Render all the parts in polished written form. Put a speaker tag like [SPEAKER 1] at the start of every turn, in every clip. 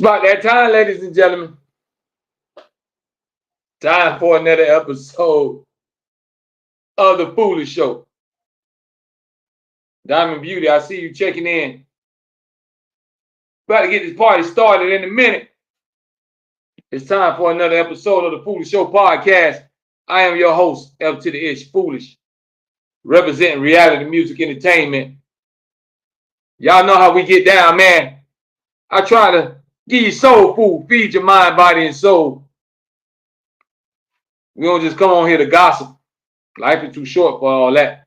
[SPEAKER 1] It's about that time, ladies and gentlemen. Time for another episode of The Foolish Show. Diamond Beauty, I see you checking in. About to get this party started in a minute. It's time for another episode of The Foolish Show podcast. I am your host, F to the Ish, Foolish, representing reality music entertainment. Y'all know how we get down, man. I try to give you soul food, feed your mind, body, and soul. We don't just come on here to gossip. Life is too short for all that.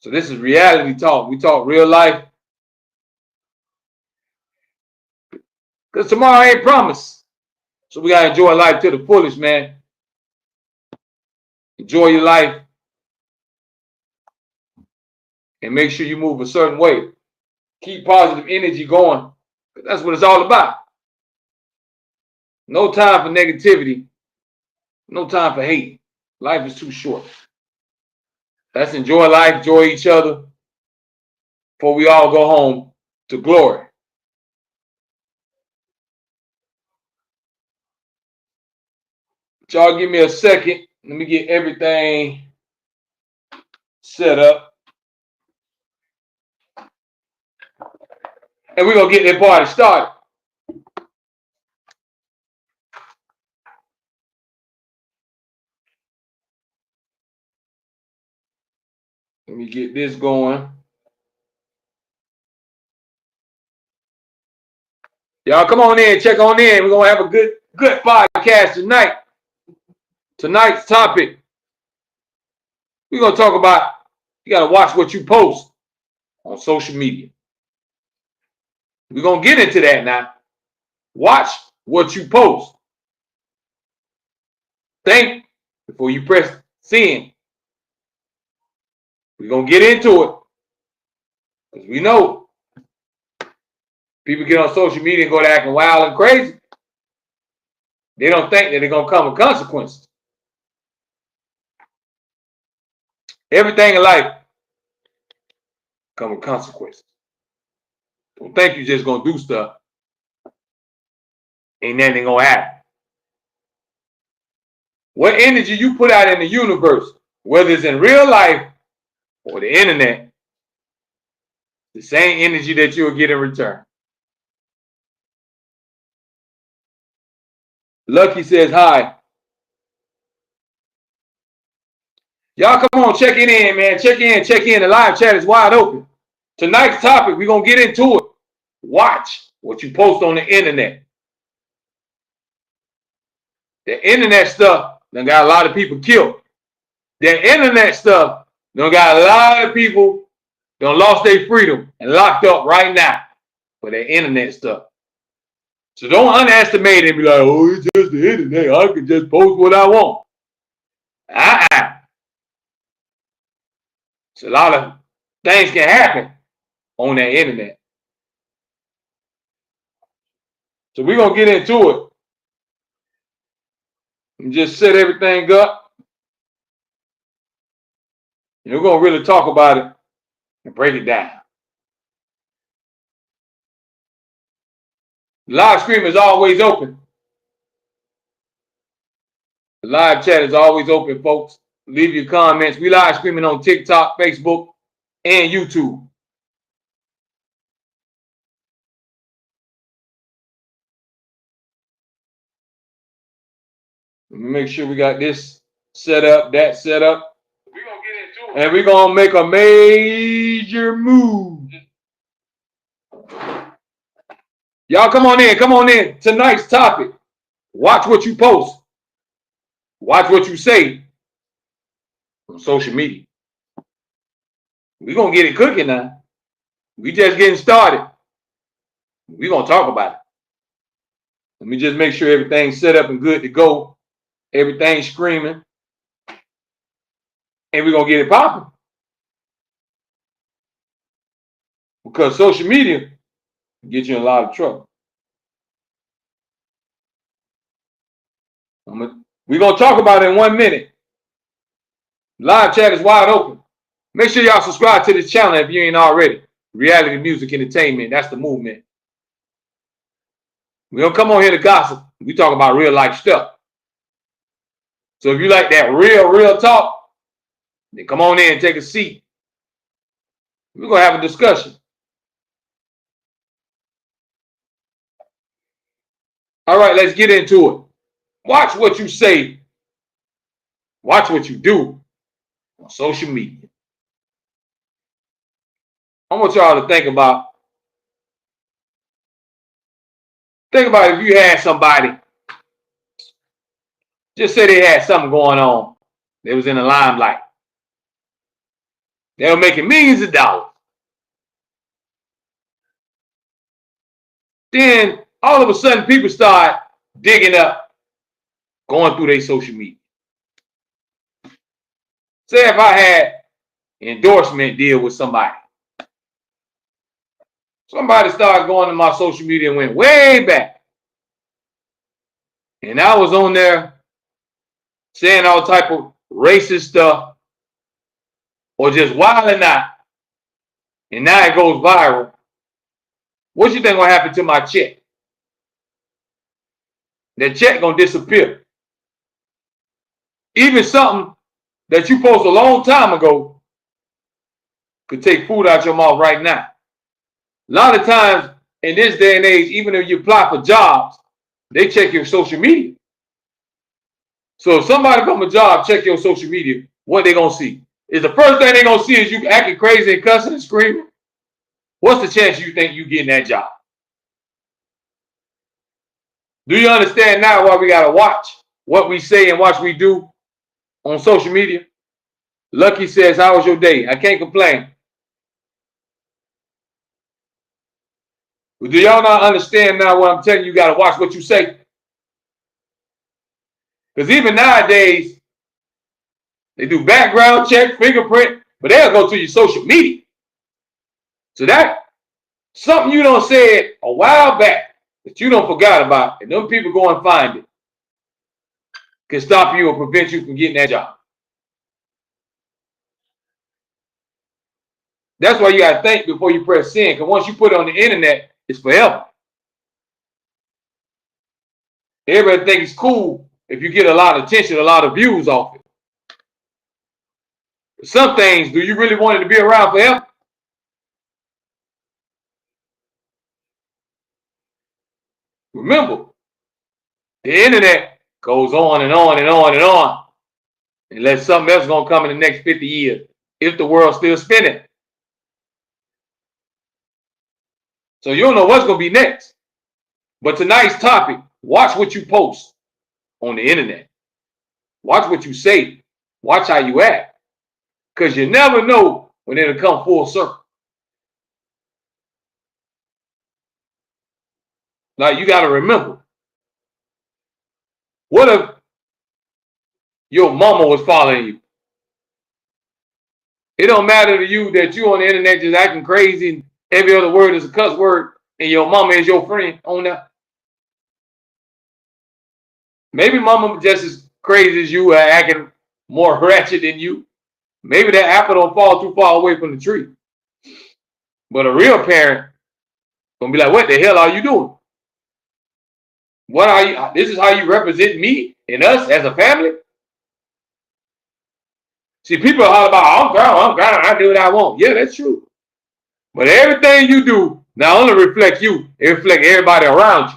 [SPEAKER 1] So this is reality talk. We talk real life. Because tomorrow ain't promised. So we got to enjoy life to the fullest, man. Enjoy your life. And make sure you move a certain way. Keep positive energy going. That's what it's all about. No time for negativity. No time for hate. Life is too short. Let's enjoy life, enjoy each other before we all go home to glory. Y'all give me a second. Let me get everything set up. And we're going to get that party started. Let me get this going. Y'all come on in, check on in. We're going to have a good podcast tonight. Tonight's topic, we're going to talk about, you got to watch what you post on social media. We're going to get into that now. Watch what you post. Think before you press send. We're going to get into it. Because we know people get on social media and go to acting wild and crazy. They don't think that they're going to come with consequences. Everything in life comes with consequences. Don't think you're just going to do stuff. Ain't nothing going to happen. What energy you put out in the universe, whether it's in real life or the internet, the same energy that you'll get in return. Lucky says hi. Y'all come on, check it in, man. Check in. The live chat is wide open. Tonight's topic, we're going to get into it. Watch what you post on the internet. The internet stuff done got a lot of people killed. The internet stuff done got a lot of people done lost their freedom and locked up right now for their internet stuff. So don't underestimate it and be like, oh, it's just the internet. I can just post what I want. So a lot of things can happen on that internet. So we're going to get into it and just set everything up. And we're going to really talk about it and break it down. The live stream is always open. The live chat is always open, folks. Leave your comments. We live streaming on TikTok, Facebook, and YouTube. Let me make sure we got this set up, that set up. We're going to get into it. And we're going to make a major move. Y'all come on in. Tonight's topic, watch what you post. Watch what you say on social media. We're going to get it cooking now. We just getting started. We're going to talk about it. Let me just make sure everything's set up and good to go. Everything's screaming. And we're going to get it popping. Because social media get you in a lot of trouble. We're going to talk about it in 1 minute. Live chat is wide open. Make sure y'all subscribe to this channel if you ain't already. Reality Music Entertainment. That's the movement. We don't come on here to gossip. We talk about real life stuff. So if you like that real talk, then come on in and take a seat. We're going to have a discussion. All right, let's get into it. Watch what you say. Watch what you do on social media. I want y'all to think about if you had somebody, just say they had something going on. They was in the limelight. They were making millions of dollars. Then all of a sudden people start digging up, going through their social media. Say if I had an endorsement deal with somebody. Somebody started going to my social media and went way back. And I was on there saying all type of racist stuff or just wilding out. And now it goes viral. What you think gonna happen to my check? That check gonna disappear. Even something that you posted a long time ago could take food out your mouth right now. A lot of times in this day and age, even if you apply for jobs, they check your social media. So if somebody from a job check your social media, what they gonna see? Is the first thing they gonna see is you acting crazy and cussing and screaming? What's the chance you think you getting that job? Do you understand now why we gotta watch what we say and what we do on social media? Lucky says, how was your day? I can't complain. But do y'all not understand now what I'm telling you? You gotta watch what you say. Because even nowadays, they do background check, fingerprint, but they'll go to your social media. So that something you don't said a while back that you don't forgot about, and them people go and find it, can stop you or prevent you from getting that job. That's why you gotta think before you press send, because once you put it on the internet, it's forever. Everybody thinks it's cool if you get a lot of attention, a lot of views off it. Some things, do you really want it to be around forever? Remember, the internet goes on and on and on and on, unless something else is gonna come in the next 50 years, if the world's still spinning. So you don't know what's gonna be next. But tonight's topic, watch what you post on the internet. Watch what you say. Watch how you act. Because you never know when it'll come full circle. Now you got to remember, what if your mama was following you? It don't matter to you that you on the internet just acting crazy and every other word is a cuss word and your mama is your friend on that. Maybe mama just as crazy as you, acting more ratchet than you. Maybe that apple don't fall too far away from the tree. But a real parent gonna be like, what the hell are you doing? What are you? This is how you represent me and us as a family? See, people are all about, I'm grown, I do what I want. Yeah, that's true. But everything you do not only reflects you, it reflects everybody around you.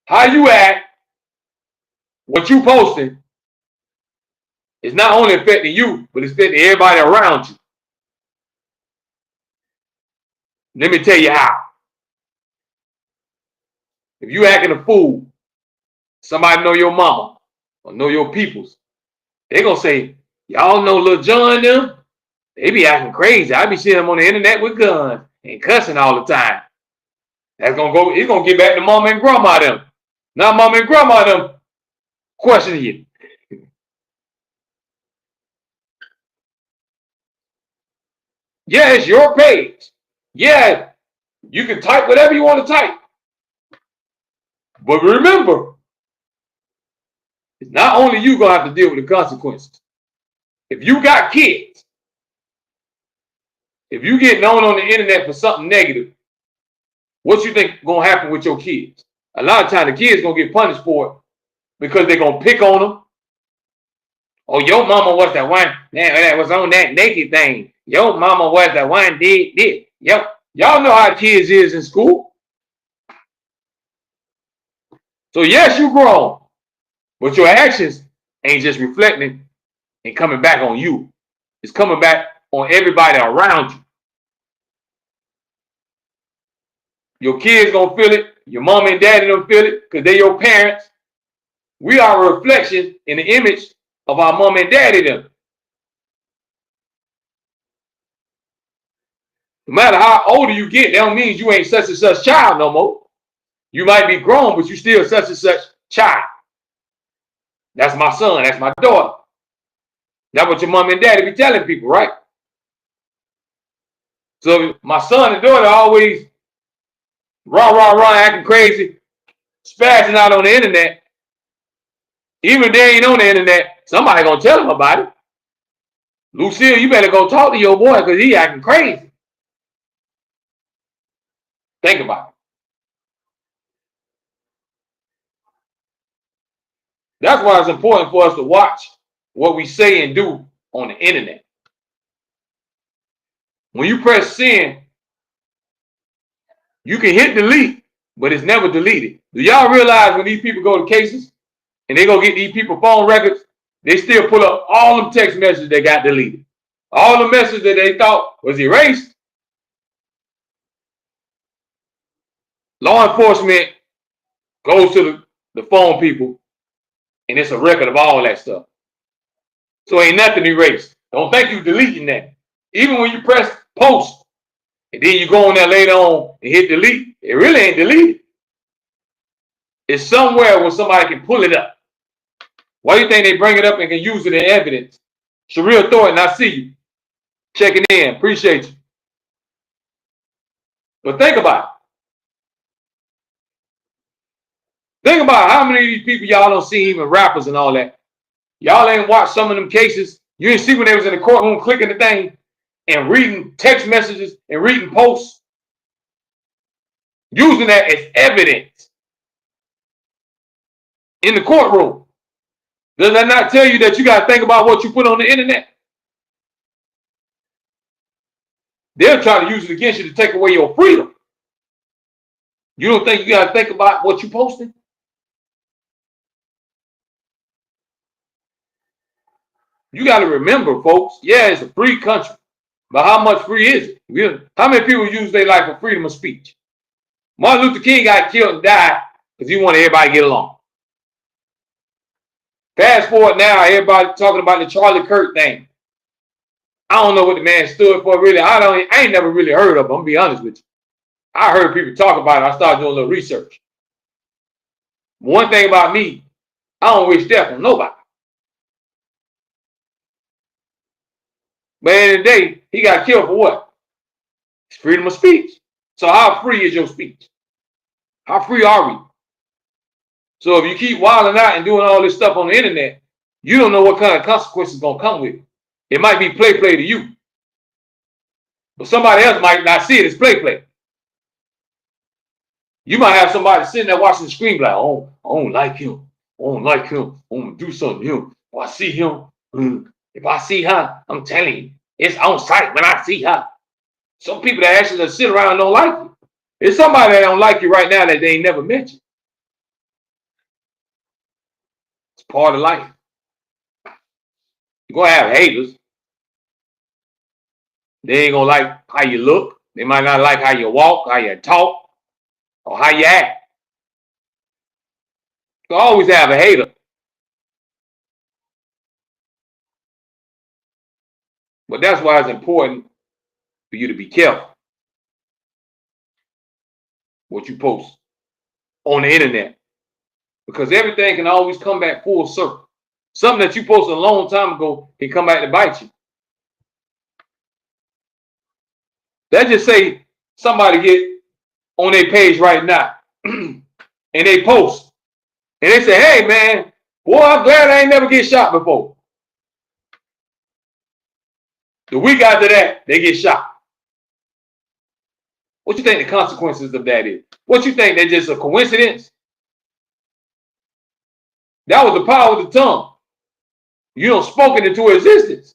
[SPEAKER 1] How you act, what you posting, is not only affecting you, but it's affecting everybody around you. Let me tell you how. If you acting a fool, somebody know your mama or know your peoples, they gonna say, y'all know Lil John them? They be acting crazy. I be seeing them on the internet with guns and cussing all the time. That's gonna go, it's gonna get back to mama and grandma them. Now mama and grandma them questioning you. Yeah, it's your page. Yeah, you can type whatever you want to type. But remember, it's not only you gonna have to deal with the consequences. If you got kids, if you get known on the internet for something negative, what you think gonna happen with your kids? A lot of times the kids gonna get punished for it because they're gonna pick on them. Oh, your mama was the one that was on that naked thing. Your mama was the one did this. Y'all know how kids is in school. So yes, you grown, but your actions ain't just reflecting and coming back on you. It's coming back on everybody around you. Your kids gonna feel it. Your mom and daddy don't feel it because they're your parents. We are a reflection in the image of our mom and daddy them. No matter how older you get, that don't mean you ain't such and such child no more. You might be grown, but you still such and such child. That's my son. That's my daughter. That's what your mom and daddy be telling people, right? So my son and daughter always rah, acting crazy, spazzing out on the internet. Even if they ain't on the internet, somebody gonna tell them about it. Lucille, you better go talk to your boy because he acting crazy. Think about it. That's why it's important for us to watch what we say and do on the internet. When you press send, you can hit delete, but it's never deleted. Do y'all realize when these people go to cases and they go get these people phone records, they still pull up all them text messages that got deleted. All the messages that they thought was erased. Law enforcement goes to the phone people and it's a record of all that stuff. So ain't nothing erased. Don't think you deleting that. Even when you press post and then you go on there later on and hit delete, it really ain't deleted. It's somewhere where somebody can pull it up. Why do you think they bring it up and can use it in evidence? Sherrill Thornton, I see you. Checking in. Appreciate you. But think about it. Think about how many of these people y'all don't see, even rappers and all that. Y'all ain't watched some of them cases. You didn't see when they was in the courtroom clicking the thing and reading text messages and reading posts, using that as evidence in the courtroom. Does that not tell you that you got to think about what you put on the internet? They'll try to use it against you to take away your freedom. You don't think you got to think about what you're posting? You got to remember, folks, yeah, it's a free country, but how much free is it? How many people use their life for freedom of speech? Martin Luther King got killed and died because he wanted everybody to get along. Fast forward now, everybody talking about the Charlie Kirk thing. I don't know what the man stood for, really. I ain't never really heard of him, I'm gonna be honest with you. I heard people talk about it. I started doing a little research. One thing about me, I don't wish death on nobody. But at the end of the day, he got killed for what? It's freedom of speech. So how free is your speech? How free are we? So if you keep wilding out and doing all this stuff on the internet, you don't know what kind of consequences gonna come with it. It might be play to you. But somebody else might not see it as play. You might have somebody sitting there watching the screen like, oh, I don't like him. I don't like him. I want to do something to him. If I see him, if I see her, I'm telling you, it's on sight when I see her. Some people that actually sit around and don't like you. There's somebody that don't like you right now that they ain't never met you. It's part of life. You're going to have haters. They ain't going to like how you look. They might not like how you walk, how you talk, or how you act. You always have a hater. But that's why it's important for you to be careful what you post on the internet. Because everything can always come back full circle. Something that you posted a long time ago can come back to bite you. Let's just say somebody get on their page right now and they post and they say, hey man, boy, I'm glad I ain't never get shot before. The week after that, they get shot. What you think the consequences of that is? What you think that's just a coincidence? That was the power of the tongue. You don't spoke it into existence.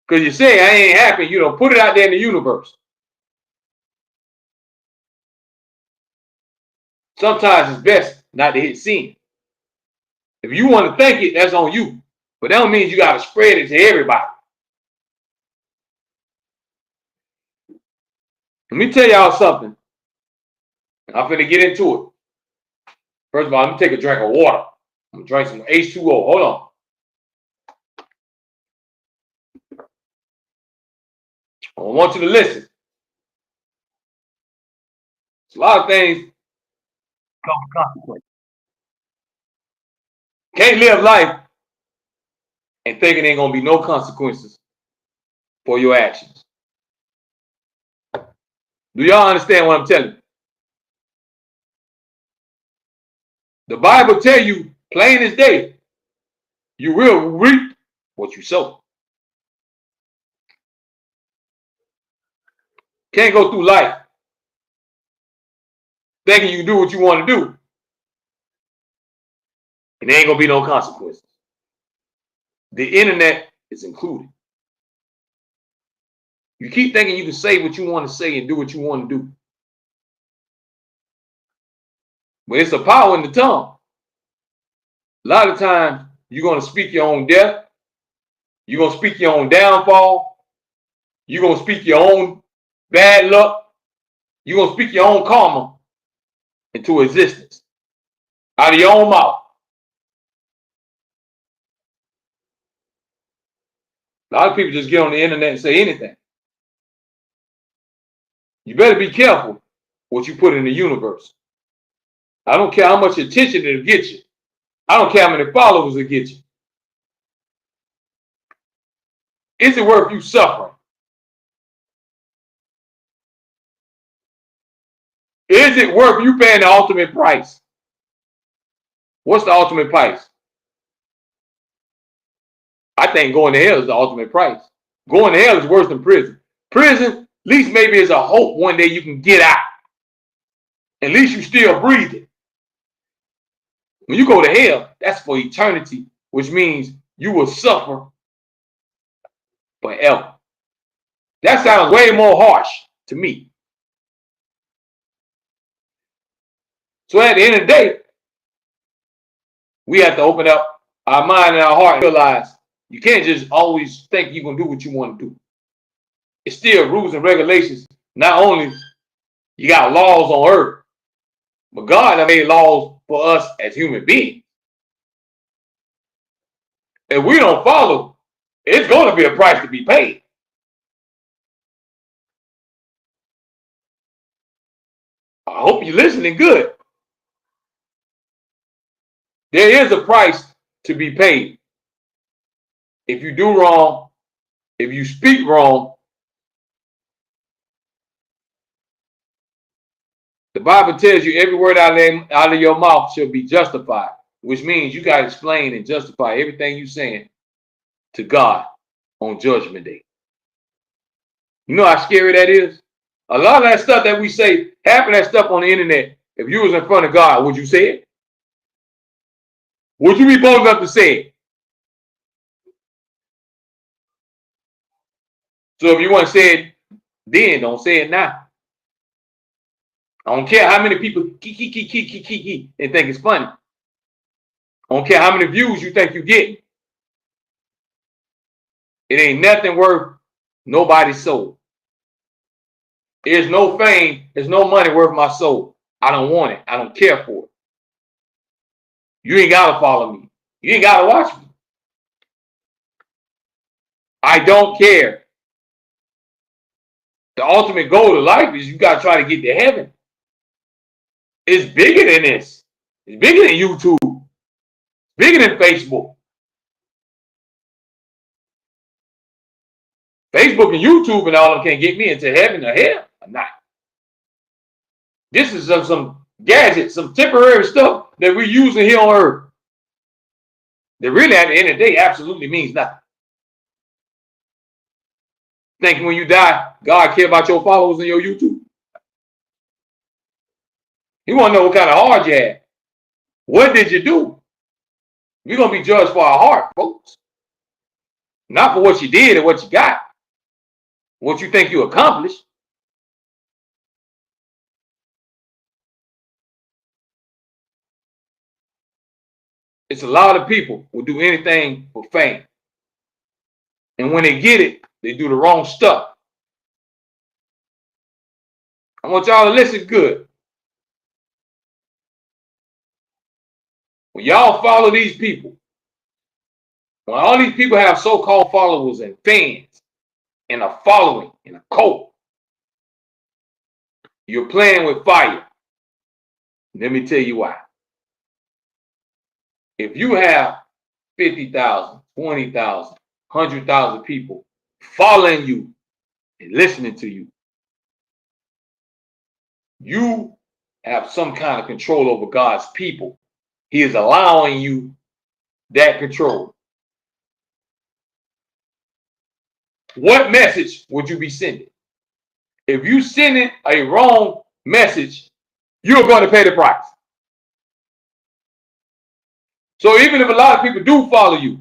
[SPEAKER 1] Because you say I ain't happy, you don't put it out there in the universe. Sometimes it's best not to hit send. If you want to think it, that's on you. But that don't mean you got to spread it to everybody. Let me tell y'all something. I'm finna get into it. First of all, let me take a drink of water. I'm gonna drink some H2O. Hold on. I want you to listen. It's a lot of things come with consequences. Can't live life and thinking ain't gonna be no consequences for your actions. Do y'all understand what I'm telling you? The Bible tell you plain as day, you will reap what you sow. Can't go through life thinking you can do what you want to do, and there ain't gonna be no consequences. The internet is included. You keep thinking you can say what you want to say and do what you want to do. But it's a power in the tongue. A lot of times you're going to speak your own death. You're going to speak your own downfall. You're going to speak your own bad luck. You're going to speak your own karma into existence out of your own mouth. A lot of people just get on the internet and say anything. You better be careful what you put in the universe. I don't care how much attention it'll get you. I don't care how many followers it'll get you. Is it worth you suffering? Is it worth you paying the ultimate price? What's the ultimate price? I think going to hell is the ultimate price. Going to hell is worse than prison. Prison, at least maybe is a hope one day you can get out. At least you still breathing. When you go to hell, that's for eternity, which means you will suffer forever. That sounds way more harsh to me. So at the end of the day, we have to open up our mind and our heart and realize you can't just always think you're going to do what you want to do. It's still rules and regulations. Not only you got laws on earth, but God has made laws for us as human beings. If we don't follow, it's going to be a price to be paid. I hope you're listening good. There is a price to be paid. If you do wrong, if you speak wrong, the Bible tells you every word out of your mouth shall be justified, which means you got to explain and justify everything you're saying to God on Judgment Day. You know how scary that is? A lot of that stuff that we say, half of that stuff on the internet, if you was in front of God, would you say it? Would you be bold enough to say it? So if you want to say it then, don't say it now. I don't care how many people and think it's funny. I don't care how many views you think you get. It ain't nothing worth nobody's soul. There's no fame, there's no money worth my soul. I don't want it. I don't care for it. You ain't got to follow me. You ain't got to watch me. I don't care. The ultimate goal of life is you got to try to get to heaven. It's bigger than this. It's bigger than YouTube. It's bigger than Facebook. Facebook and YouTube and all of them can't get me into heaven or hell or not. This is some gadgets, some temporary stuff that we're using here on earth. That really at the end of the day absolutely means nothing. Think when you die, God care about your followers and your YouTube? He want to know what kind of heart you had. What did you do? You're going to be judged for our heart, folks. Not for what you did or what you got. What you think you accomplished. It's a lot of people who do anything for fame. And when they get it, they do the wrong stuff. I want y'all to listen good. When y'all follow these people, when all these people have so-called followers and fans and a following and a cult, you're playing with fire. Let me tell you why. If you have 50,000, 20,000, 100,000 people following you and listening to you, you have some kind of control over God's people. He is allowing you that control. What message would you be sending? If you sending a wrong message, you're going to pay the price. So even if a lot of people do follow you,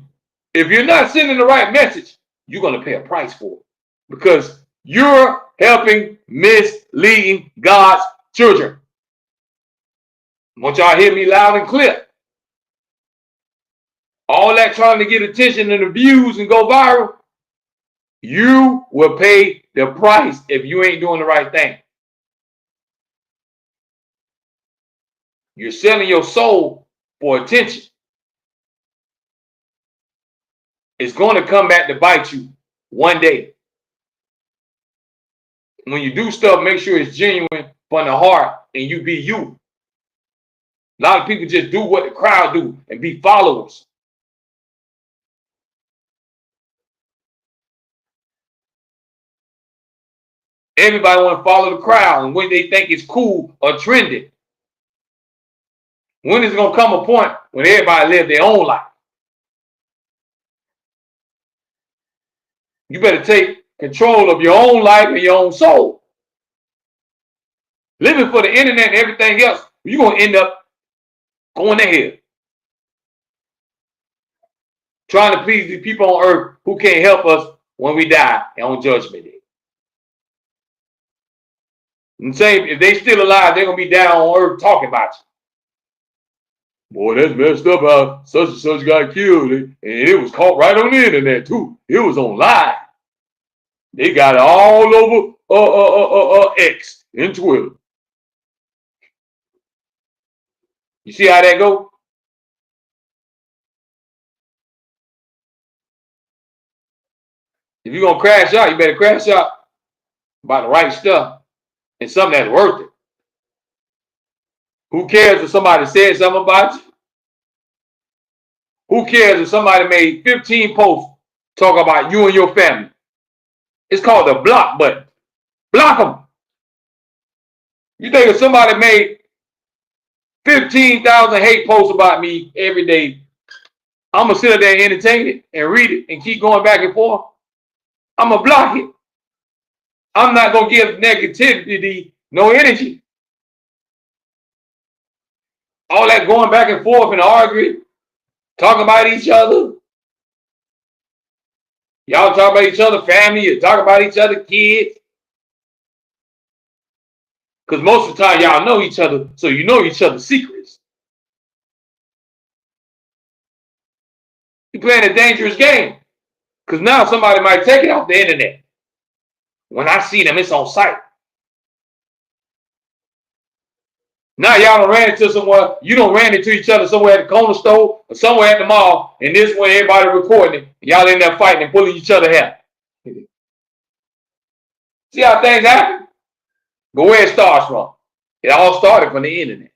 [SPEAKER 1] if you're not sending the right message, you're going to pay a price for it because you're helping misleading God's children. I want y'all to hear me loud and clear. All that trying to get attention and the views and go viral, you will pay the price if you ain't doing the right thing. You're selling your soul for attention. It's going to come back to bite you one day. When you do stuff, make sure it's genuine from the heart and you be you. A lot of people just do what the crowd do and be followers. Everybody want to follow the crowd and when they think it's cool or trendy. When is it going to come a point when everybody live their own life? You better take control of your own life and your own soul. Living for the internet and everything else, you're going to end up going to hell. Trying to please the people on earth who can't help us when we die on Judgment Day. And say if they still alive, they're going to be down on earth talking about you. Boy, that's messed up how such and such got killed. And it was caught right on the internet, too. It was on live. They got it all over X and Twitter. You see how that go? If you're going to crash out, you better crash out about the right stuff and something that's worth it. Who cares if somebody said something about you? Who cares if somebody made 15 posts talking about you and your family? It's called the block button. Block them. You think if somebody made 15,000 hate posts about me every day, I'm going to sit there and entertain it and read it and keep going back and forth? I'm going to block it. I'm not going to give negativity no energy. All that going back and forth and arguing, talking about each other. Y'all talk about each other family, you talk about each other kids. Because most of the time y'all know each other, so you know each other's secrets. You're playing a dangerous game. Because now somebody might take it off the internet. When I see them, it's on site. Now y'all done ran into somewhere, you done ran into each other somewhere at the corner store or somewhere at the mall, and this way everybody recording it, and y'all in there fighting and pulling each other hair. See how things happen? But where it starts from? It all started from the internet.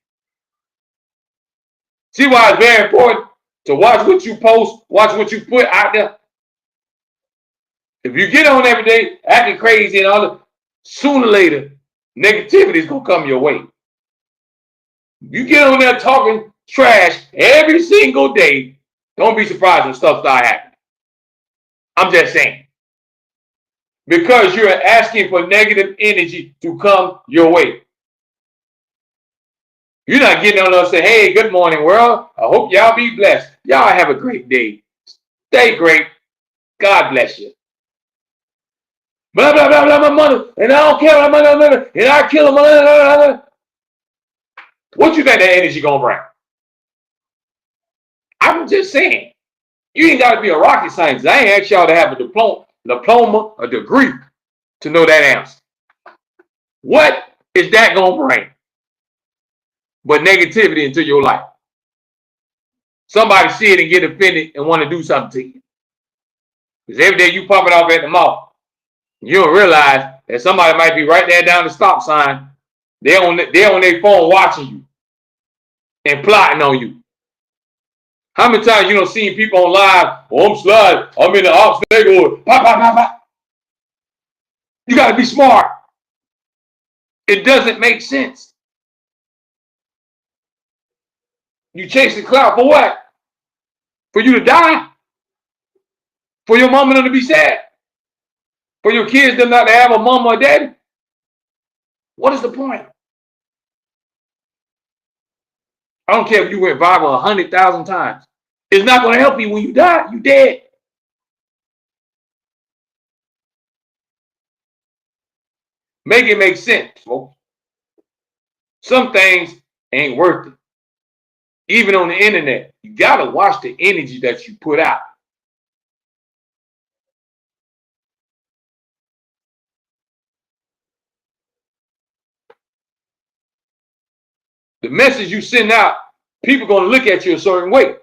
[SPEAKER 1] See why it's very important to watch what you post, watch what you put out there? If you get on every day acting crazy and all that, sooner or later, negativity is going to come your way. You get on there talking trash every single day, don't be surprised when stuff starts happening. I'm just saying. Because you're asking for negative energy to come your way. You're not getting on there and saying, hey, good morning, world. I hope y'all be blessed. Y'all have a great day. Stay great. God bless you. Blah, blah, blah, blah, my mother. And I don't care. And I kill him. Blah, blah, blah. What you think that energy going to bring? I'm just saying. You ain't got to be a rocket scientist. I ain't asked y'all to have a diploma, a degree to know that answer. What is that going to bring? But negativity into your life. Somebody see it and get offended and want to do something to you. Because every day you pop it off at the mouth, you don't realize that somebody might be right there down the stop sign. They're on their phone watching you and plotting on you. How many times you don't see people on live? Oh, I'm sliding. I'm in the ops neighborhood. Pop, pop, pop, pop. You got to be smart. It doesn't make sense. You chase the cloud for what? For you to die? For your mama not to be sad? For your kids not to have a mama or daddy? What is the point? I don't care if you went viral 100,000 times. It's not going to help you when you die. You dead. Make it make sense, folks. Some things ain't worth it. Even on the internet, you got to watch the energy that you put out. The message you send out, people going to look at you a certain way.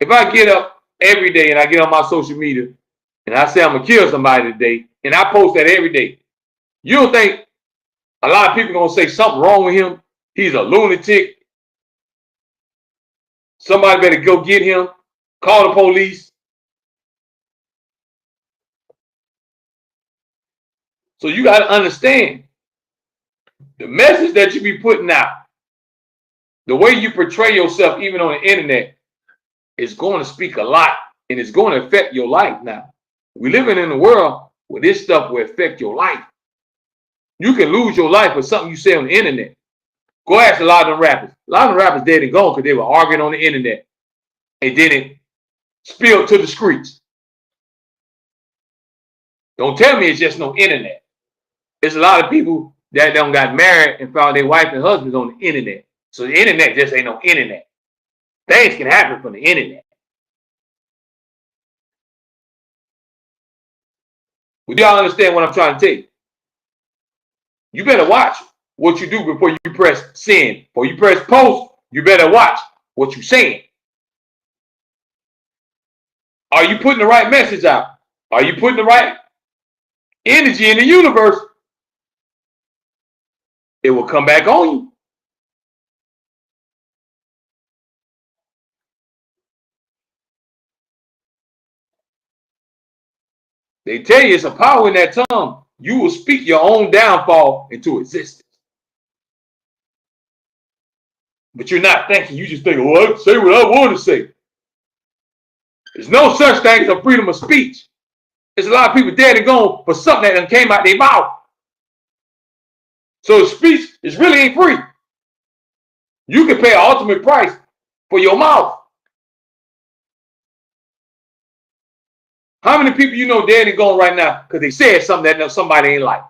[SPEAKER 1] If I get up every day and I get on my social media and I say I'm going to kill somebody today and I post that every day, you don't think a lot of people going to say something wrong with him? He's a lunatic. Somebody better go get him. Call the police. So you got to understand the message that you be putting out, the way you portray yourself, even on the internet, is going to speak a lot and it's going to affect your life now. We're living in a world where this stuff will affect your life. You can lose your life for something you say on the internet. Go ask a lot of them rappers. A lot of them rappers dead and gone because they were arguing on the internet and then it spilled to the streets. Don't tell me it's just no internet. There's a lot of people that don't got married and found their wife and husbands on the internet. So the internet just ain't no internet. Things can happen from the internet. But y'all understand what I'm trying to tell you? You better watch what you do before you press send. Before you press post, you better watch what you're saying. Are you putting the right message out? Are you putting the right energy in the universe? It will come back on you. They tell you it's a power in that tongue. You will speak your own downfall into existence. But you're not thinking. You just think, well, I can say what I want to say. There's no such thing as a freedom of speech. There's a lot of people dead and gone for something that came out their mouth. So speech is really ain't free. You can pay an ultimate price for your mouth. How many people you know dead and gone right now because they said something that somebody ain't like?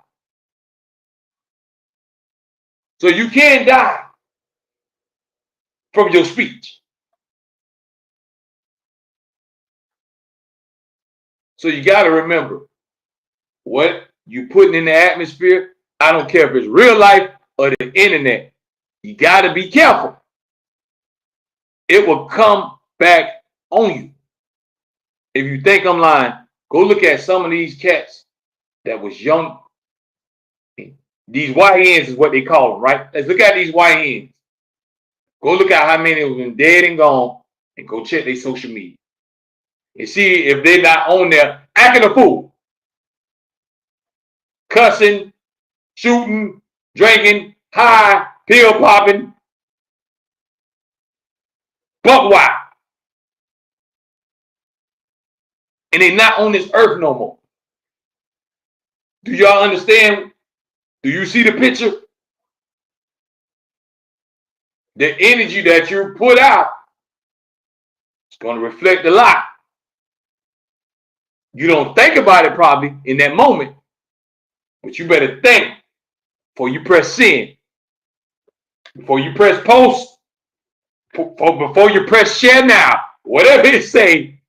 [SPEAKER 1] So you can die from your speech. So you got to remember what you putting in the atmosphere. I don't care if it's real life or the internet. You got to be careful. It will come back on you. If you think I'm lying, go look at some of these cats that was young. These YNs is what they call them, right? Let's look at these YNs. Go look at how many have been dead and gone and go check their social media. And see if they're not on there acting a fool. Cussing, shooting, drinking, high, pill popping, buck wild. And they're not on this earth no more. Do y'all understand? Do you see the picture? The energy that you put out is going to reflect a lot. You don't think about it probably in that moment, but you better think before you press send, before you press post, before you press share now, whatever it say,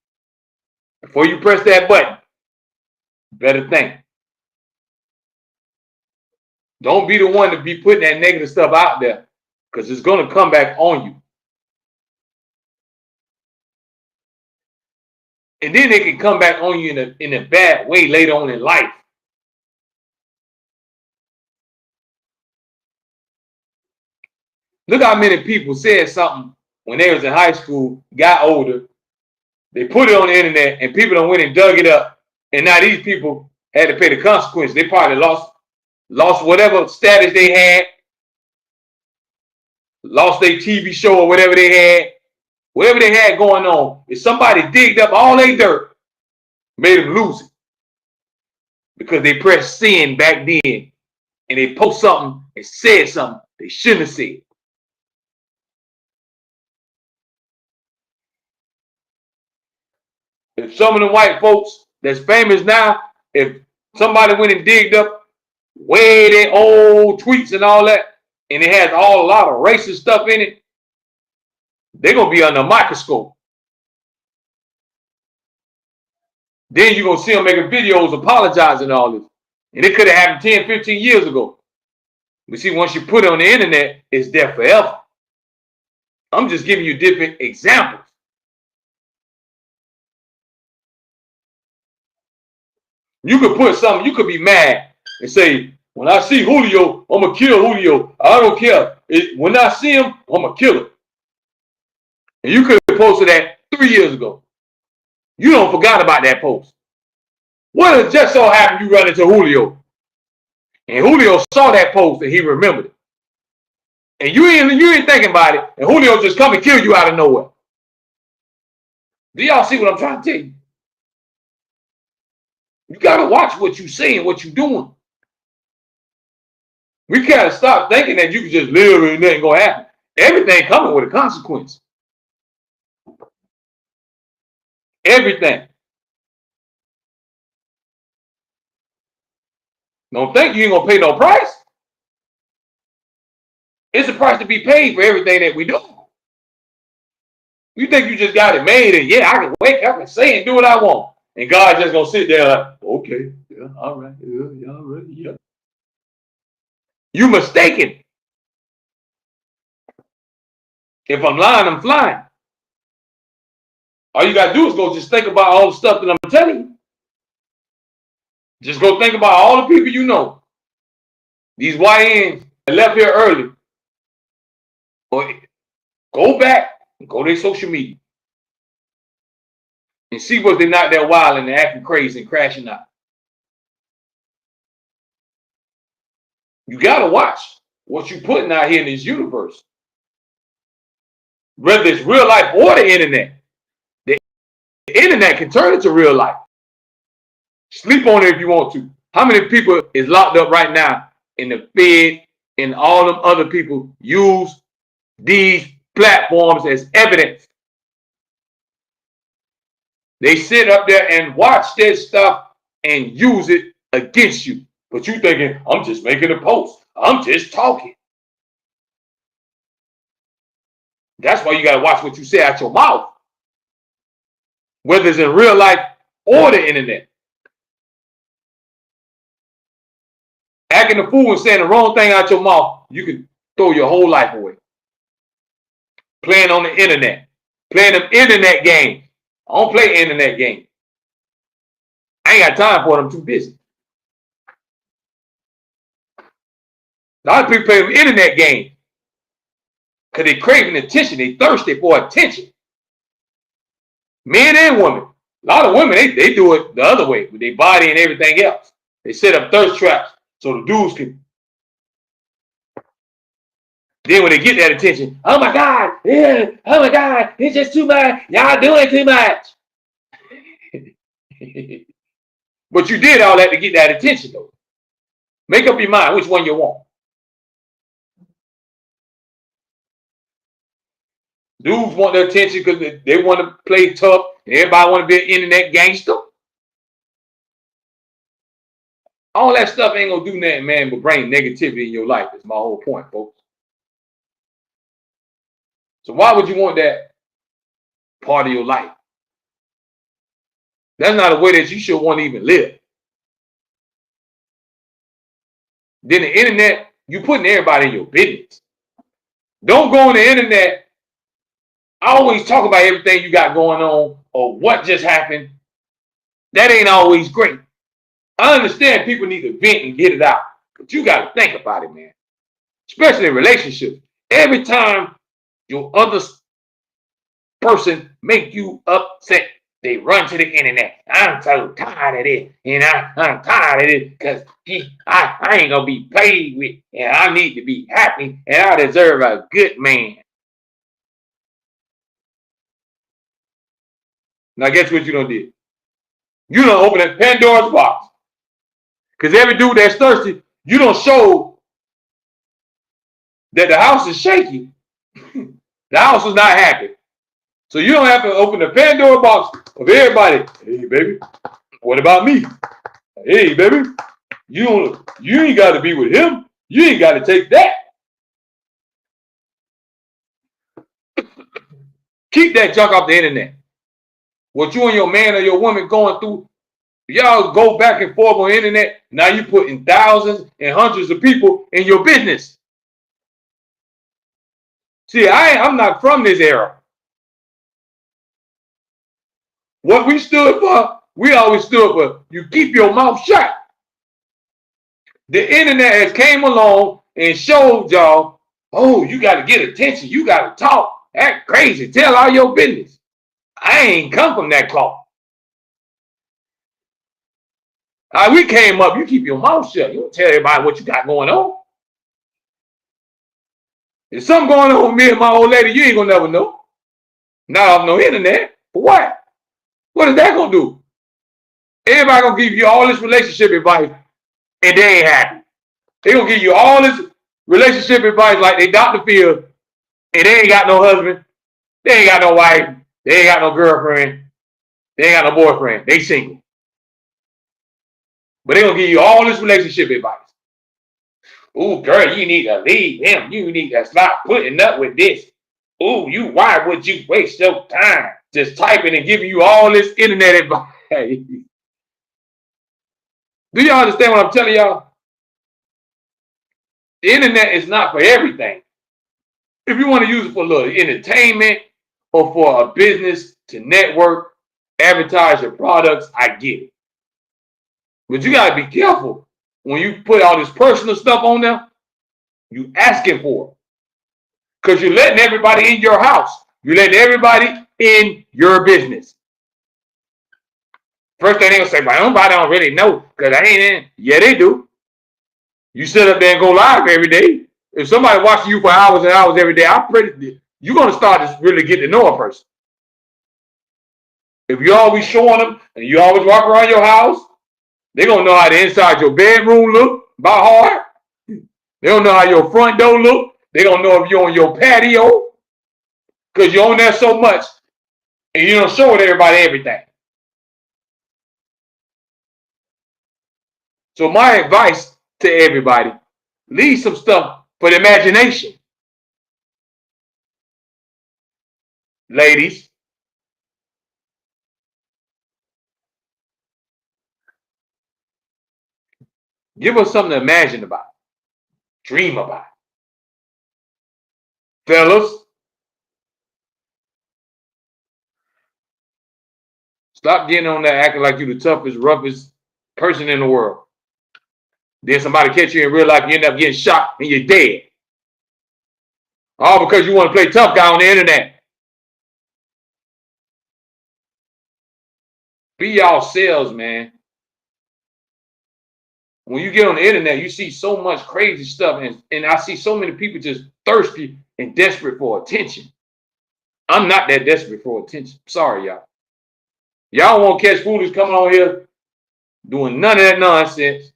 [SPEAKER 1] before you press that button, you better think. Don't be the one to be putting that negative stuff out there, because it's going to come back on you. And then it can come back on you in a bad way later on in life. Look how many people said something when they was in high school, got older, they put it on the internet, and people done went and dug it up, and now these people had to pay the consequences. They probably lost whatever status they had, lost their TV show or whatever they had going on. If somebody digged up all their dirt, made them lose it, because they pressed send back then, and they post something and said something they shouldn't have said. If some of the white folks that's famous now, if somebody went and digged up way their old tweets and all that, and it has a lot of racist stuff in it, they're going to be under a microscope. Then you're going to see them making videos apologizing and all this. And it could have happened 10, 15 years ago. But see, once you put it on the internet, it's there forever. I'm just giving you different examples. You could put something, you could be mad and say, when I see Julio, I'm going to kill Julio. I don't care. When I see him, I'm going to kill him. And you could have posted that 3 years ago. You don't forgot about that post. What if just so happened you run into Julio, and Julio saw that post and he remembered it, and you ain't thinking about it, and Julio just come and kill you out of nowhere? Do y'all see what I'm trying to tell you? You gotta watch what you say and what you doing. We gotta stop thinking that you can just live and nothing gonna happen. Everything coming with a consequence. Everything. Don't think you ain't gonna pay no price. It's a price to be paid for everything that we do. You think you just got it made and yeah, I can wake up and say and do what I want. And God just gonna sit there like, okay, yeah, all right, yeah, all right, yeah. You mistaken. If I'm lying, I'm flying. All you gotta do is go just think about all the stuff that I'm telling you. Just go think about all the people you know. These YNs that left here early. Or go back and go to their social media and see what they're not that wild and they're acting crazy and crashing out. You gotta watch what you're putting out here in this universe. Whether it's real life or the internet. The internet can turn into real life. Sleep on it if you want to. How many people is locked up right now in the Fed and all them other people use these platforms as evidence? They sit up there and watch this stuff and use it against you. But you thinking, I'm just making a post. I'm just talking. That's why you got to watch what you say out your mouth. Whether it's in real life or the internet. Acting a fool and saying the wrong thing out your mouth, you can throw your whole life away. Playing on the internet. Playing them internet games. I don't play internet games. I ain't got time for it. I'm too busy. A lot of people play them internet games because they craving attention. They thirsty for attention. Men and women. A lot of women, they do it the other way with their body and everything else. They set up thirst traps so the dudes can. Then when they get that attention, oh my God, yeah, oh my God, it's just too much. Y'all doing too much. But you did all that to get that attention though. Make up your mind which one you want. Dudes want their attention because they want to play tough. And everybody want to be an internet gangster. All that stuff ain't gonna do nothing, man, but bring negativity in your life. Is my whole point, folks. So why would you want that part of your life? That's not a way that you should want to even live. Then the internet, you putting everybody in your business. Don't go on the internet. Always talk about everything you got going on or what just happened. That ain't always great. I understand people need to vent and get it out, but you got to think about it, man. Especially in relationships. Every time your other person make you upset, they run to the internet. I'm so tired of this, and I'm tired of this because I ain't gonna be played with, and I need to be happy, and I deserve a good man. Now guess what you done did? You done opened a Pandora's box. Because every dude that's thirsty, you don't show that the house is shaky. The house is not happy. So you don't have to open the Pandora box of everybody. Hey, baby, what about me? Hey, baby, you ain't got to be with him. You ain't got to take that. Keep that junk off the internet. What you and your man or your woman going through, y'all go back and forth on the internet. Now you putting thousands and hundreds of people in your business. See, I'm not from this era. What we stood for, we always stood for, you keep your mouth shut. The internet has came along and showed y'all, oh, you got to get attention. You got to talk. Act crazy. Tell all your business. I ain't come from that cloth. We came up, you keep your mouth shut. You don't tell everybody what you got going on. If something going on with me and my old lady, you ain't going to never know. Not off no internet. For what? What is that going to do? Everybody going to give you all this relationship advice and they ain't happy. They going to give you all this relationship advice like they Dr. Phil and they ain't got no husband. They ain't got no wife. They ain't got no girlfriend. They ain't got no boyfriend. They single. But they going to give you all this relationship advice. Ooh, girl, you need to leave him. You need to stop putting up with this. Ooh, why would you waste your time just typing and giving you all this internet advice? Do y'all understand what I'm telling y'all? The internet is not for everything. If you want to use it for a little entertainment or for a business to network, advertise your products, I get it. But you got to be careful. When you put all this personal stuff on there, you asking for it. Because you're letting everybody in your house. You're letting everybody in your business. First thing they're going to say, but nobody don't really know because I ain't in. Yeah, they do. You sit up there and go live every day. If somebody watching you for hours and hours every day, you're going to start to really get to know a person. If you're always showing them and you always walk around your house, they're going to know how the inside your bedroom look by heart. They don't know how your front door look. They don't know if you're on your patio because you're on there so much and you don't show everybody everything. So my advice to everybody, leave some stuff for the imagination. Ladies, give us something to imagine about, dream about. Fellas, stop getting on there acting like you're the toughest, roughest person in the world. Then somebody catch you in real life, you end up getting shot and you're dead. All because you want to play tough guy on the internet. Be yourselves, man. When you get on the internet, you see so much crazy stuff, and I see so many people just thirsty and desperate for attention. I'm not that desperate for attention. Sorry, y'all. Y'all won't catch foolish coming on here doing none of that nonsense,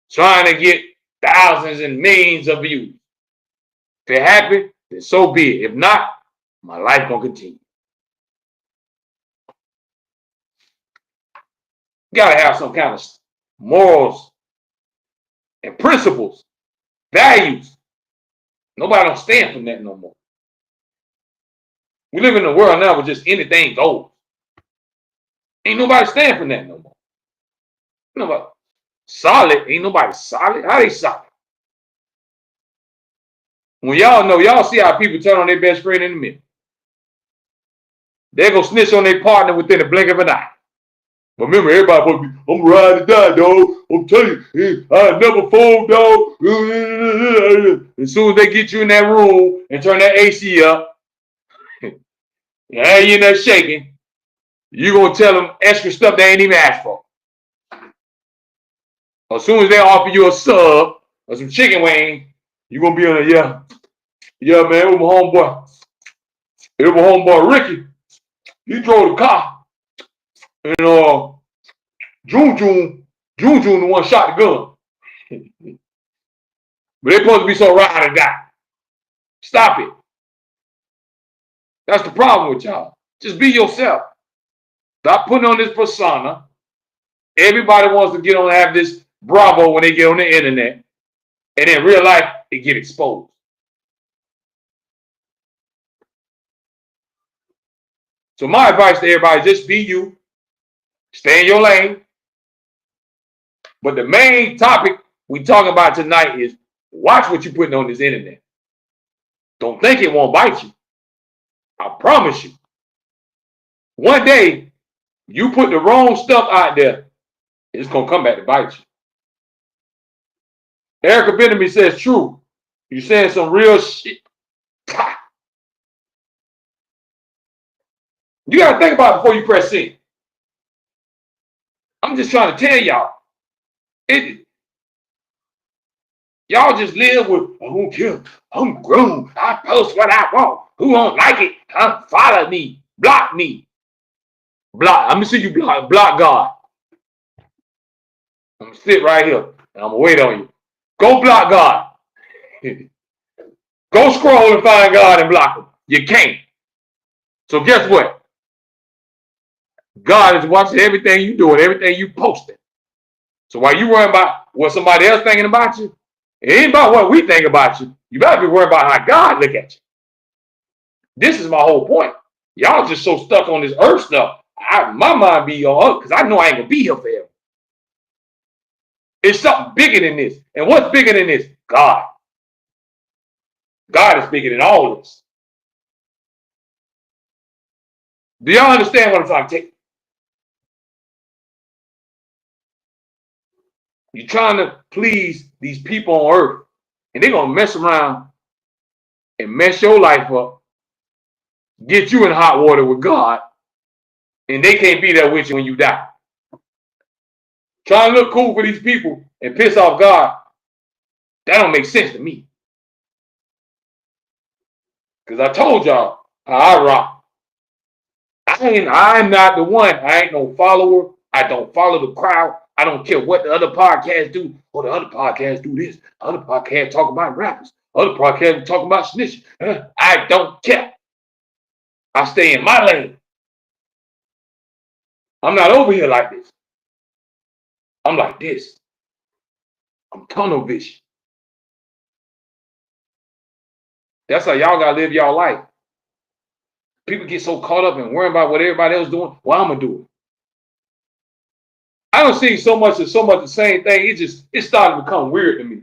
[SPEAKER 1] trying to get thousands and millions of views. If it happened, then so be it. If not, My life gonna continue. You gotta have some kind of morals and principles, values. Nobody don't stand for that no more. We live in a world now where just anything goes. Ain't nobody stand for that no more. Nobody solid. Ain't nobody solid. How they solid? When y'all know, y'all see how people turn on their best friend in a minute. They're gonna snitch on their partner within the blink of an eye. But remember, everybody supposed to be, I'm ride or die, dog. I'm telling you, I never fold, dog. As soon as they get you in that room and turn that AC up, and have you in there shaking, you're going to tell them extra stuff they ain't even asked for. As soon as they offer you a sub or some chicken wing, you're going to be on there, yeah, man, it was my homeboy. It was my homeboy Ricky. He drove the car. And June the one shot the gun. But they're supposed to be so ride or die. Stop it. That's the problem with y'all. Just be yourself. Stop putting on this persona. Everybody wants to get on and have this bravo when they get on the internet. And in real life, it get exposed. So my advice to everybody, just be you. Stay in your lane. But the main topic we talking about tonight is watch what you're putting on this internet. Don't think it won't bite you. I promise you. One day, you put the wrong stuff out there, it's going to come back to bite you. Erica Benjamin says, true. You're saying some real shit. You got to think about it before you press send. I'm just trying to tell y'all. Y'all just live with, I don't care. I'm grown. I post what I want. Who don't like it? Follow me. Block me. Block. I'm going to see you block God. I'm going to sit right here and I'm going to wait on you. Go block God. Go scroll and find God and block him. You can't. So guess what? God is watching everything you do and everything you posting. So while you worrying about what somebody else thinking about you, it ain't about what we think about you. You better be worried about how God look at you. This is my whole point. Y'all just so stuck on this earth stuff. My mind be on up because I know I ain't gonna be here forever. It's something bigger than this. And what's bigger than this? God. God is bigger than all of this. Do y'all understand what I'm trying to take? You're trying to please these people on earth, and they're going to mess around and mess your life up, get you in hot water with God, and they can't be there with you when you die. Trying to look cool for these people and piss off God, that don't make sense to me. Because I told y'all how I rock. I'm not the one. I ain't no follower. I don't follow the crowd. I don't care what the other podcasts do. Or the other podcasts do this. Other podcasts talk about rappers. Other podcasts talk about snitching. I don't care. I stay in my lane. I'm not over here like this. I'm like this. I'm tunnel vision. That's how y'all gotta live y'all life. People get so caught up in worrying about what everybody else doing. Well, I'm gonna do it. I don't see so much the same thing. It started to become weird to me.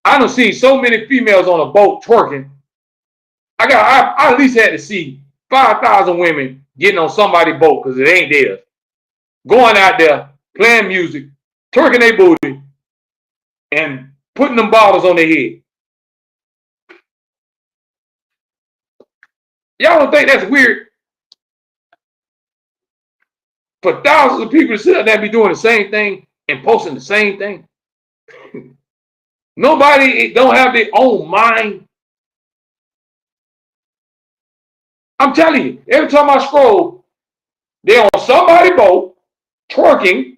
[SPEAKER 1] I don't see so many females on a boat twerking. I at least had to see 5,000 women getting on somebody's boat because it ain't theirs. Going out there, playing music, twerking their booty, and putting them bottles on their head. Y'all don't think that's weird? For thousands of people to sit out there and be doing the same thing and posting the same thing. Nobody don't have their own mind. I'm telling you, every time I scroll, they're on somebody's boat, twerking.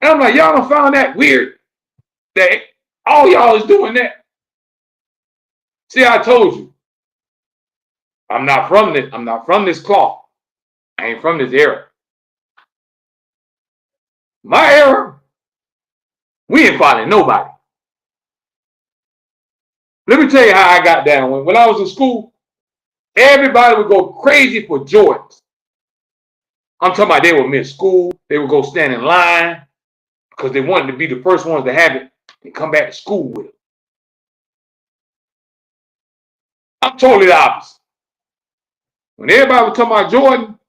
[SPEAKER 1] And I'm like, y'all don't find that weird that all y'all is doing that. See, I told you, I'm not from this cloth. I ain't from this era. My era, we ain't following nobody. Let me tell you how I got down. When I was in school, everybody would go crazy for Jordans. I'm talking about they would miss school. They would go stand in line because they wanted to be the first ones to have it and come back to school with it. I'm totally the opposite. When everybody was talking about Jordan,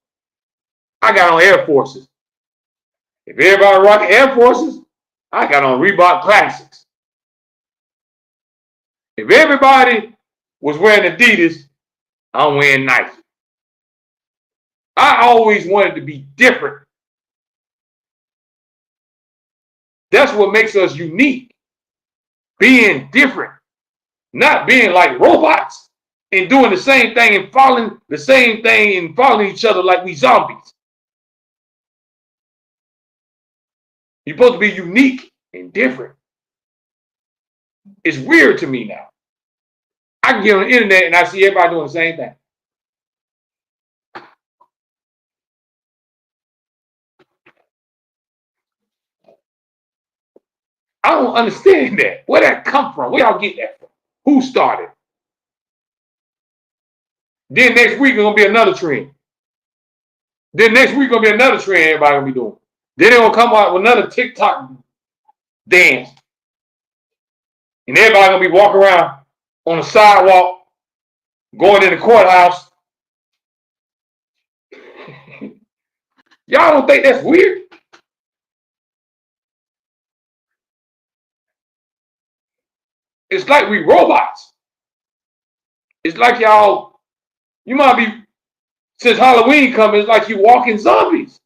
[SPEAKER 1] I got on Air Forces. If everybody rocking Air Forces, I got on Reebok Classics. If everybody was wearing Adidas, I'm wearing Nike. I always wanted to be different. That's what makes us unique. Being different. Not being like robots and doing the same thing and following the same thing and following each other like we zombies. You're supposed to be unique and different. It's weird to me now. I can get on the internet and I see everybody doing the same thing. I don't understand that. Where that come from? Where y'all get that from? Who started? Then next week, it's going to be another trend. Then next week, going to be another trend everybody going to be doing. Then they're going to come out with another TikTok dance. And everybody going to be walking around on the sidewalk, going in the courthouse. Y'all don't think that's weird? It's like we robots. It's like y'all, you might be, since Halloween coming, it's like you walking zombies.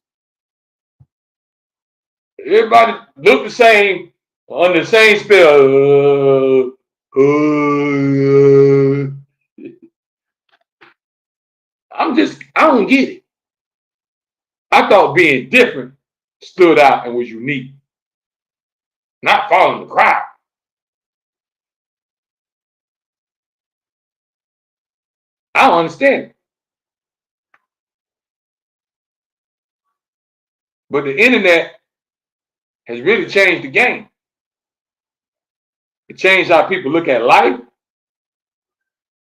[SPEAKER 1] Everybody look the same, under the same spell. I don't get it. I thought being different stood out and was unique. Not following the crowd. I don't understand it. But the internet has really changed the game. It changed how people look at life.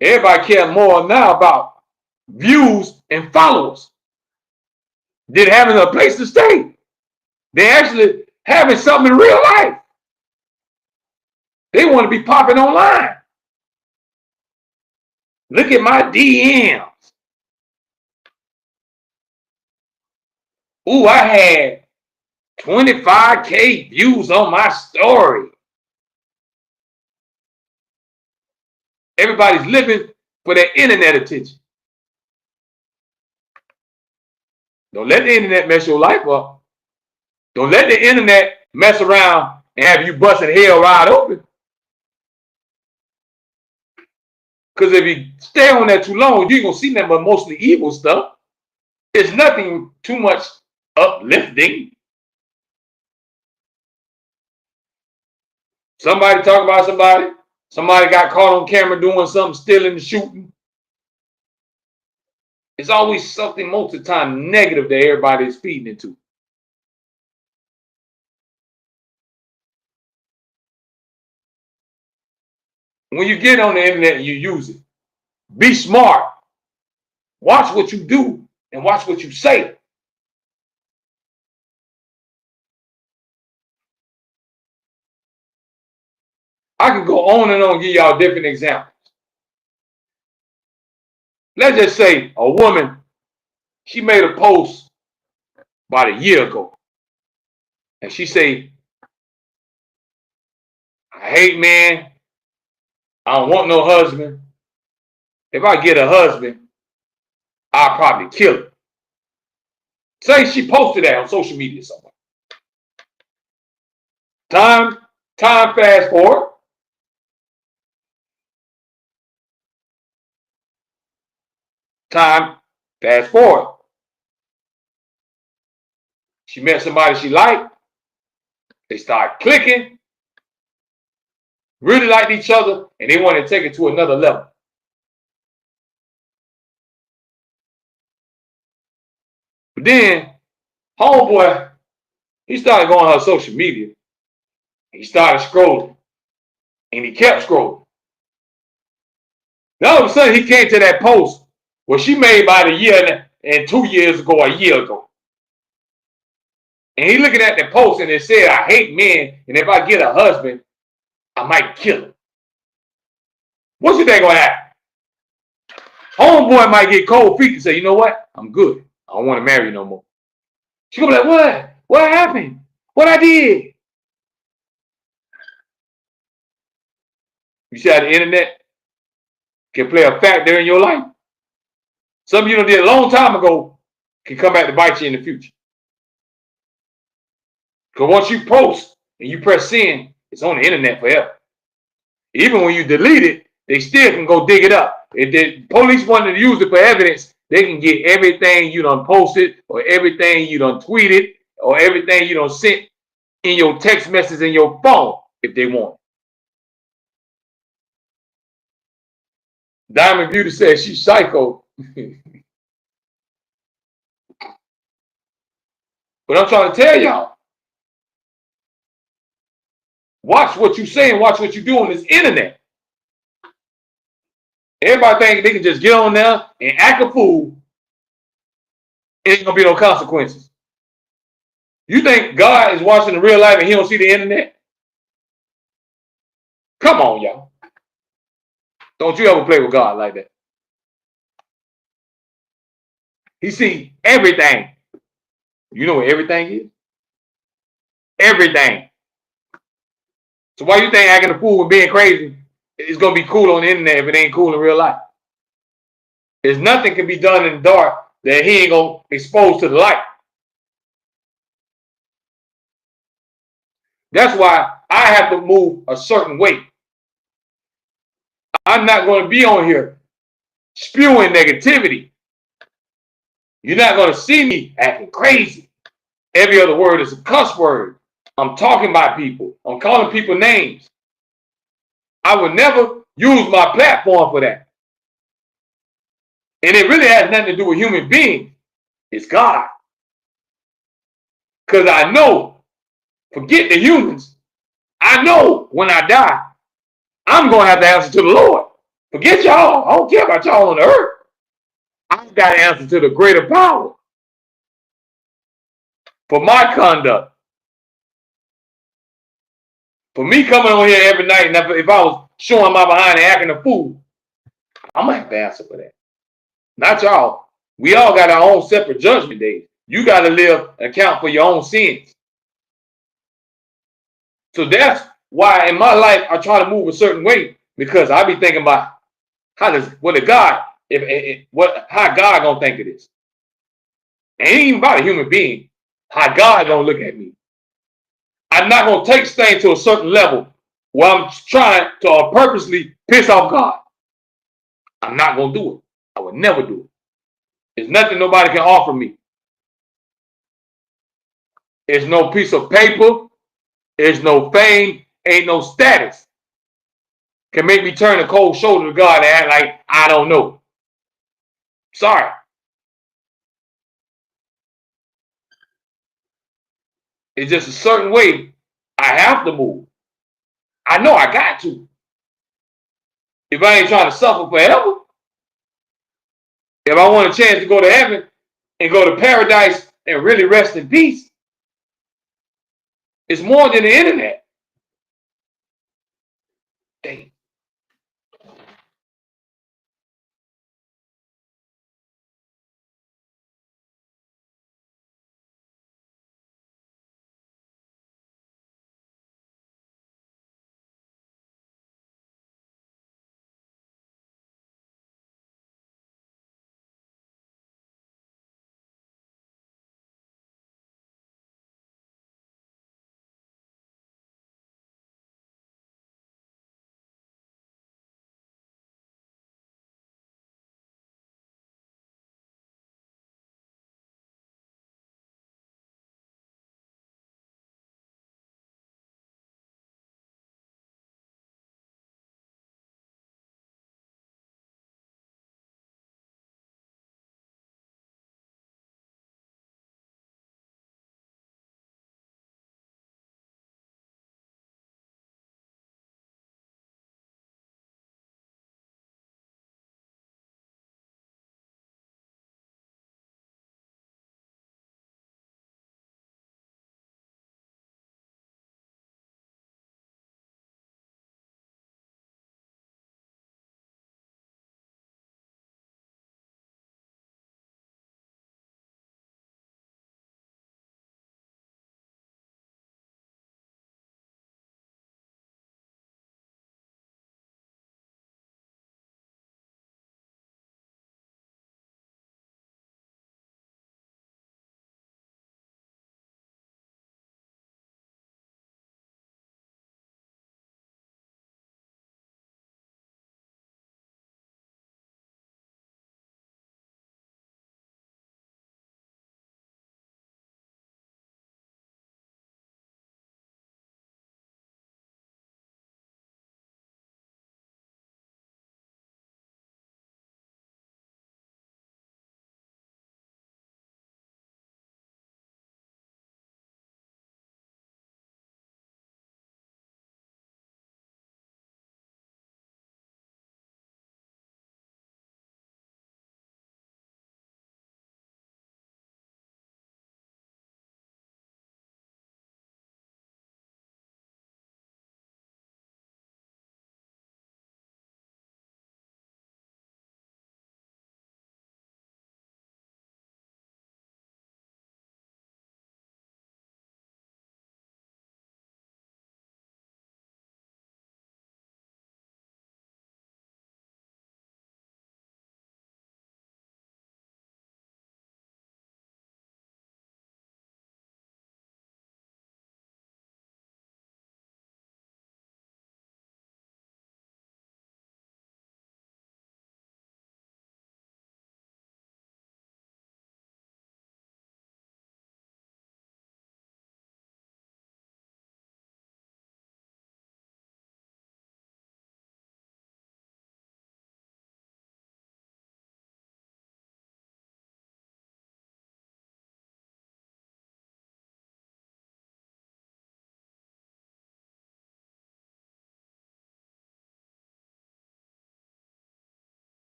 [SPEAKER 1] Everybody cares more now about views and followers than having a place to stay. They're actually having something in real life. They want to be popping online. Look at my DMs. Ooh, I had 25K views on my story. Everybody's living for their internet attention. Don't let the internet mess your life up. Don't let the internet mess around and have you busting hell wide open. Because if you stay on that too long, you ain't going to see nothing but mostly evil stuff. It's nothing too much uplifting. Somebody talk about somebody. Somebody got caught on camera doing something, stealing, shooting. It's always something most of the time negative that everybody is feeding into. When you get on the internet and you use it, be smart. Watch what you do and watch what you say. I can go on and on and give y'all different examples. Let's just say a woman, she made a post about a year ago. And she say, I hate men. I don't want no husband. If I get a husband, I'll probably kill him. Say she posted that on social media somewhere. Time fast forward. Time fast forward. She met somebody she liked. They start clicking. really liked each other, and they wanted to take it to another level. But then, homeboy, he started going on her social media. He started scrolling, and he kept scrolling. Now all of a sudden, he came to that post where she made about a year and 2 years ago, a year ago. And he looking at the post and it said, I hate men, and if I get a husband, I might kill him. What you think gonna happen? Homeboy might get cold feet and say, you know what? I'm good. I don't want to marry you no more. She gonna be like, what? What happened? What I did? You see how the internet can play a factor in your life? Something you done did a long time ago can come back to bite you in the future. Because once you post and you press send, it's on the internet forever. Even when you delete it, they still can go dig it up. If the police wanted to use it for evidence, they can get everything you done posted or everything you done tweeted or everything you done sent in your text message in your phone if they want. Diamond Beauty says she's psycho. But I'm trying to tell y'all, watch what you say and watch what you do on this internet. Everybody think they can just get on there and act a fool. Ain't gonna be no consequences. You think God is watching the real life and he don't see the internet? Come on, y'all. Don't you ever play with God like that. He see everything. You know what everything is? Everything. So why you think acting a fool and being crazy is gonna be cool on the internet if it ain't cool in real life? There's nothing can be done in the dark that he ain't gonna expose to the light. That's why I have to move a certain way. I'm not going to be on here spewing negativity. You're not going to see me acting crazy. Every other word is a cuss word. I'm talking about people. I'm calling people names. I would never use my platform for that. And it really has nothing to do with human beings. It's God. Because I know, forget the humans, I know when I die, I'm going to have to answer to the Lord. Forget y'all. I don't care about y'all on the earth. I've got to answer to the greater power for my conduct. For me coming on here every night, and if I was showing my behind and acting a fool, I'm going to have to answer for that. Not y'all. We all got our own separate judgment days. You got to live and account for your own sins. So that's why in my life, I try to move a certain way, because I be thinking about how God gonna think of this. It ain't even about a human being. How God gonna look at me. I'm not gonna take things to a certain level where I'm trying to purposely piss off God. I'm not gonna do it. I would never do it. There's nothing nobody can offer me. There's no piece of paper. There's no fame. Ain't no status can make me turn a cold shoulder to God and act like I don't know. Sorry. It's just a certain way I have to move. I know I got to. If I ain't trying to suffer forever, if I want a chance to go to heaven and go to paradise and really rest in peace, it's more than the internet.